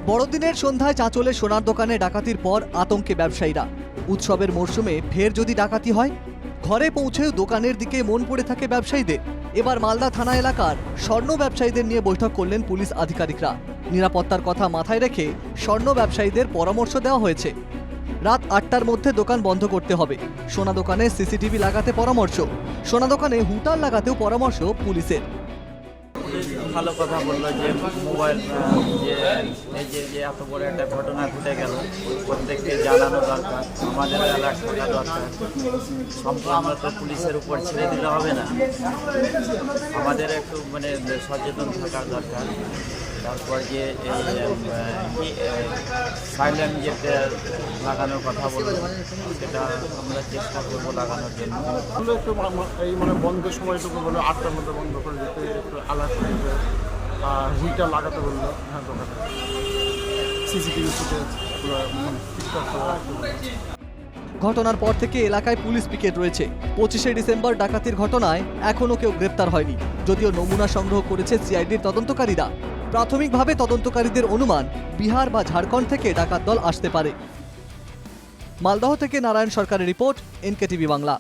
বড়দিনের সন্ধ্যায় চাঁচলে সোনার দোকানে ডাকাতির পর আতঙ্কে ব্যবসায়ীরা। উৎসবের মরশুমে ফের যদি ডাকাতি হয়, ঘরে পৌঁছেও দোকানের দিকে মন পড়ে থাকে ব্যবসায়ীদের। এবার মালদা থানা এলাকার স্বর্ণ ব্যবসায়ীদের নিয়ে বৈঠক করলেন পুলিশ আধিকারিকরা। নিরাপত্তার কথা মাথায় রেখে স্বর্ণ ব্যবসায়ীদের পরামর্শ দেওয়া হয়েছে। রাত 8টার মধ্যে দোকান বন্ধ করতে হবে। সোনা দোকানে সিসিটিভি লাগাতে পরামর্শ। সোনা দোকানে হুটার লাগাতেও পরামর্শ পুলিশের। ভালো কথা বললো যে মোবাইল যে এত বড় একটা ঘটনা ঘটে গেল, প্রত্যেককে জানানো দরকার, আমাদের অ্যালার্ট থাকা দরকার। সম্পূর্ণ তো পুলিশের উপর ছেড়ে দিলে হবে না, আমাদের একটু সচেতন থাকার দরকার। তারপর যে সাইলেন্ট যেটা লাগানোর কথা বলবো, সেটা আমরা চেষ্টা করবো লাগানোর জন্য। একটু এই বন্ধের সময়টুকু বলে 8টার মধ্যে বন্ধ করে দিতে, একটু আলার্ট করতে, হুইলটা লাগাতে বললো। হ্যাঁ, দোকানে সিসিটিভি ঠিকঠাক করা। ঘটনার পর থেকে এলাকায় পুলিশ পিকেট রয়েছে। 25শে ডিসেম্বর ডাকাতির ঘটনায় এখনও কেউ গ্রেপ্তার হয়নি, যদিও নমুনা সংগ্রহ করেছে সিআইডির তদন্তকারীরা। প্রাথমিকভাবে তদন্তকারীদের অনুমান বিহার বা ঝাড়খণ্ড থেকে ডাকাত দল আসতে পারে। মালদহ থেকে নারায়ণ সরকারের রিপোর্ট, এনকেটিভি বাংলা।